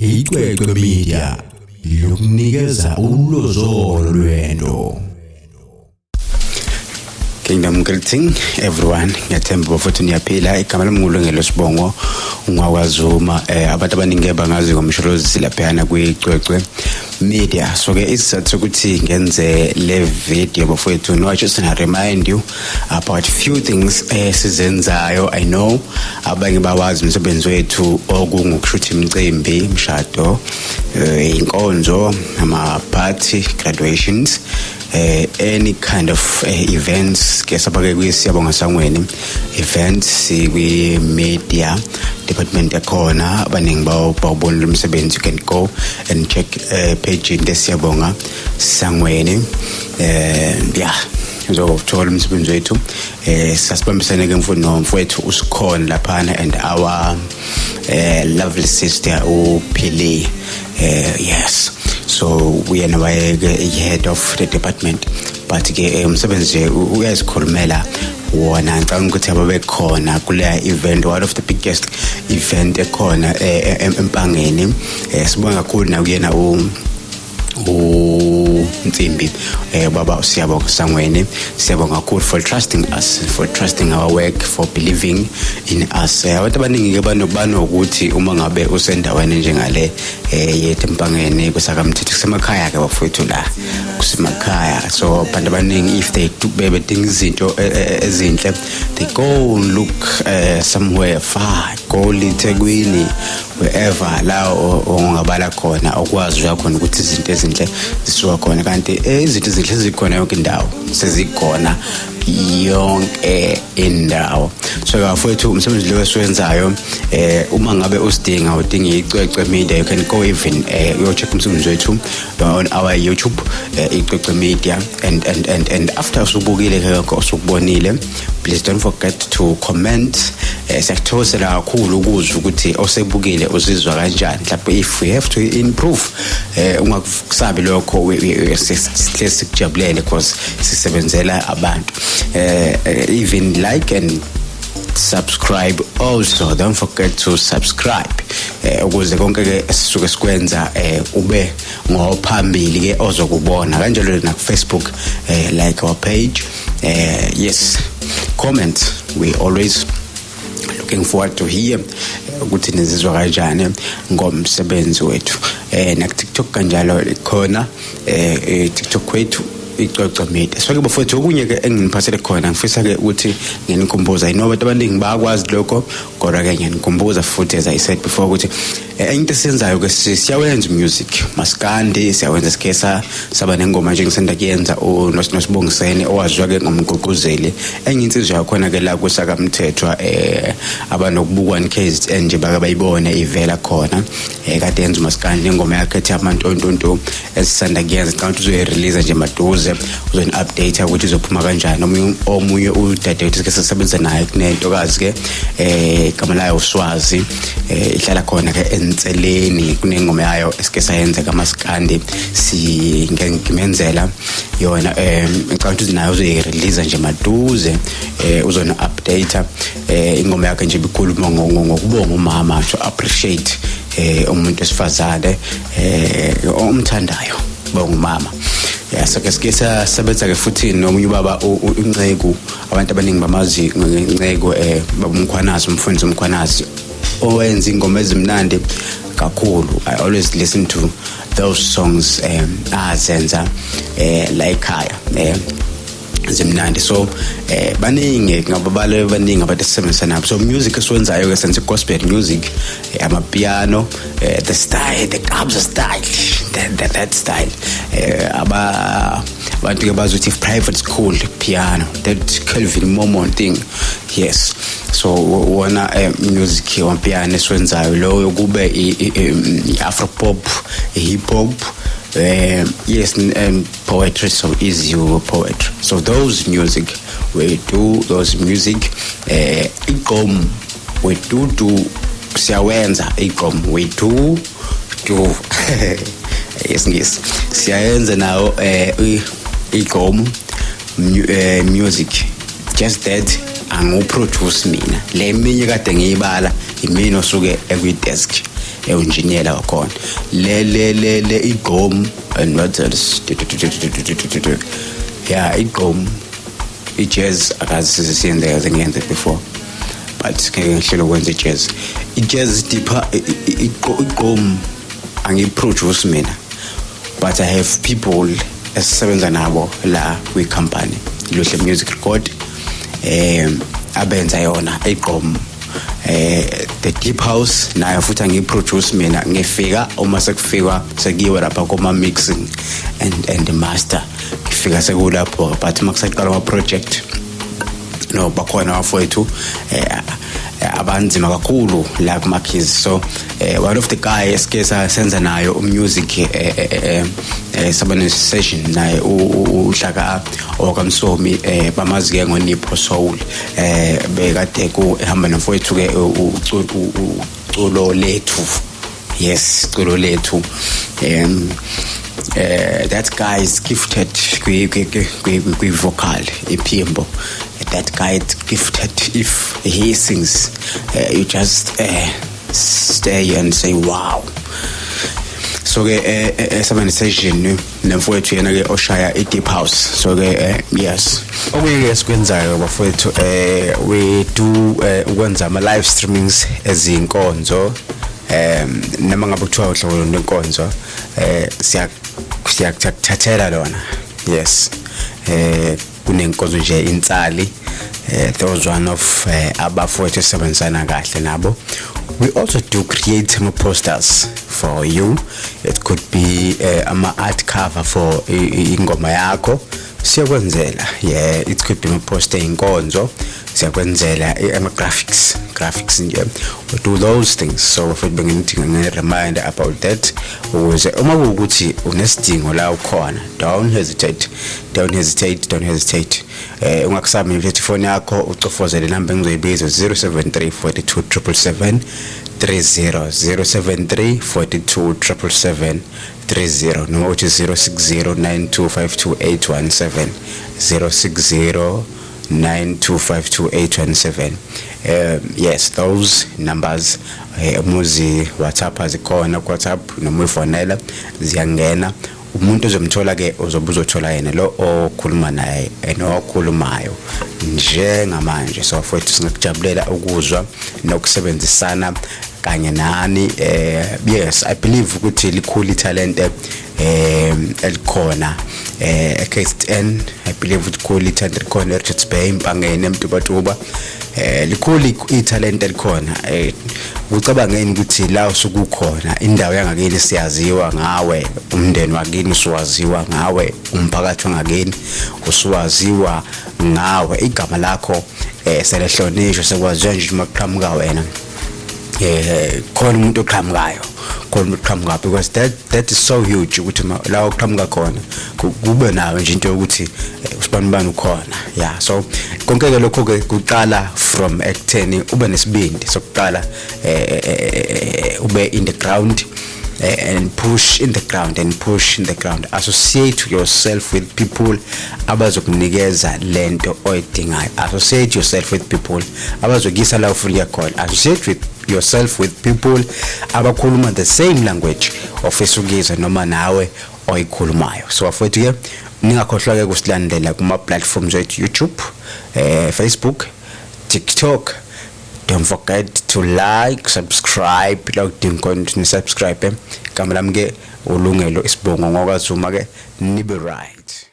Icwecwe Media lukunikeza ulozolo lwendo. Kingdom greeting everyone. Ngiyathemba bafuthi niyaphila. Igama lami nguLungelo Sibongo ungwakwazuma abantu abaningi bangazi ngomsholozi laphana kwicwecwe Media. So ke isizathu ukuthi ngenze le video bafowethu no, I just wanna remind you about few things sizenzayo. I know abanye bawazi umsebenzi wethu okungukushutha imicimbi, imshado, inkonzo, ama party, graduations, any kind of events ke sabake kwisiyabonga sangweni events kwi media department yakhona abaningi bawubona umsebenzi. You can go and check page lesiyabonga sangweni yeah uzothola umsebenzi wethu sasibambisene ke mfowethu usikhona laphana and our lovely sister uPhili. Yes, so we are now head of the department, but ke umsebenzi uyazikhulumela wona. Ngicabanga ukuthi ababe khona kule event, one of the biggest event ekhona empangeni. Sibonga kakhulu na kuyena Nsimbi baba siyabonga sangweni. Siyabonga kakhulu for trusting us, for trusting our work, for believing in us. Abantu abaningi ke banokuthi uma ngabe usendaweni njengale yethu empangeni kusakamthetho kusemakhaya ke bafowethu la kusemakhaya. So abantu abaningi if they do bedinga izinto ezinhle, they go and look somewhere far, go eThekwini, wherever la ongabala khona okwazi yakho ukuthi izinto ezinhle zisuka khona. Kanti izinto ezinhle zikhona yonke indawo, sezikhona yonke indawo. So bafowethu umsebenzi lo esiwenzayo uma ngabe usidinga udinga Icwecwe Media, you can go even you check umsebenzi wethu on our YouTube Icwecwe Media and after usubukile ke usukubonile, please don't forget to comment. Siyakuthokozela kakhulu ukuzwa ukuthi osebukile uzizwa kanjani. Mhlawumbe if we have to improve ungakusabi lokho sikujabulele because sisebenzela abantu. Even like and subscribe also. Don't forget to subscribe ukuze konke ke sisuke sikwenza ube ngophambili ke ozokubona kanjalo na Facebook. Like our page, yes, comment. We always looking forward to hear ukuthi nizizwa kanjani ngomsebenzi wethu. Na TikTok kanjalo khona TikTok wethu Icwecwe Media. So ke bafowethu okunye ke enginiphasele khona ngifisa ke ukuthi nginikhumbuza. I know abantu abaningi bayakwazi lokho kodwa ke ngiyanikhumbuza futhi as I said before ukuthi into esenzayo ke siyawenza music maskandi, siyawenza skesa saba nengoma nje ngisenda kuyenza uNosibongisene owaziwa ke ngomgqugquzeli enye insizwa yakhona ke la kusakamthethwa abanokubukwa case nje bake bayibone ivela khona kade yenza maskandi ingoma yakhe ethi amantontonto esisanda kuyenza. Kanti uzoyirelease nje maduze uzoni update ukuthi izophuma kanjani. Omunye udadewethu ke sisebenza naye kunentokazi ke Kamalayo Uswazi ihlala khona ke Enseleni kunengoma yayo esike sayenza kamaskandi ngimenzela yona. Ngicabanga ukuthi nayo uzoyirelease nje maduze uzona update ingoma yakhe nje bikhuluma ngokubonga umama, to appreciate umuntu esifazane omthandayo bonga umama. So ke sike sasebenza ke futhi nomunye ubaba uNcegu, abantu abaningi bamazi Ncegu baba uMkhwanazi, umfundisi uMkhwanazi owenza ingoma ezimnandi kakhulu. I always listen to those songs azenza la ekhaya zimnandi. So baningi ngababale baningi abantu esisebenza nabo. So music esiwenzayo ke senze gospel music, amapiano, the style, the Kabza style, that style. Abantu ke bazothi private school piano, that Kelvin Momon thing. Yes, so wona music wa piano esiwenzayo lo kube Afro pop, hip hop, yes, and poetry. So is your poetry. So those music we do, those music igom we do siyawenza igom we do yes siyayenza nawo igom music. Just that angiproduce mina le minye kade ngiyibala imini osuke ekwi desk engineer wakhona le igqom and what else yeah igqom ijazz akazisiyenzeka ngiyenze before but ngeke ngihlelo ukwenza ijazz deeper igqom angiproduce mina but I have people esisebenza nabo la kwi company Lohle Music Record abenza yona igqom the deep house nayo futhi angiproduce mina ngifika uma sekufika sekiwe lapha kuma mixing and the master ngifika sekulapho but makusaqala ama project no bakhona bafowethu abanzima kakhulu la kuma keys so one of the guys kesa senza nayo music sabane session naye uhlaka okamsomi bamazike ngoNipho Soul bekade ku ehamba nomfowethu ke uculo lethu yes culo lethu that guy is gifted kwi vocal iphimbo that guy is gifted if he sings you just stay and say wow so ke sabane session nemfowethu yena ke oshaya deep house so ke yes okuyeke sikwenzayo bafowethu we do ukwenza ama live streamings ezinkonzo noma ngabe kuthiwa uhlobo lenkonzo siyakuthathela lona yes kunenkonzo nje insali those one of abafowethu sebenzana kahle nabo. We also do create some posters for you. It could be ama art cover for ingoma yakho siyakwenzela yeah it could be a poster inkonzo siyakwenzela ama graphics nje we do those things so if bengithi ngene reminder about that ukuze uma ukuthi unesidingo la ukhona don't hesitate ungakusaba nje phone yakho ucofozele number engizoyibiza 073 42 777 30 073 42 777 30 noma uthi 060 9252817 060 9252817 yes those numbers umuzi WhatsApp azikona ku WhatsApp noma ufonela ziyangena umuntu ozomthola ke uzobuzothola yena lo okhuluma naye enokhulumayo njengamanje so futhi singakujabulela ukuzwa nokusebenzisana kanye nani yes I believe ukuthi likhulu talent elikhona KZN I believe ukuthi likhulu talent elikhona Richards Bay impangeni emtubatuba likhulu italent elikhona ucabangeni ukuthi la usukukhona indawo yangakini siyaziwa ngawe umndeni wakini usuwaziwa ngawe umphakathi wangakini usuwaziwa ngawe igama lakho selehlonishwa sekwaziwa nje maqhamuka wena khona umuntu oqhamukayo because that is so huge ukuthi la oqhamuka khona kube nawe nje into ukuthi usibani ukhona yeah so konke ke lokho ke kuqala from ekutheni ube nesibindi sokuqala ube in the ground and push in the ground associate yourself with people abazokunikeza lento oyidingayo associate yourself with people abazokisa la ufuna khona associate with yourself with people abakhuluma the same language ofisukizwe noma nawe oyikhulumayo so afethu ke ningakhohlwa ke kusilandela kuma platforms wethu YouTube Facebook TikTok. Don't forget to like, subscribe, subscribe. Kamlamge ulungelo isibongo ngokwazuma ke nibe right.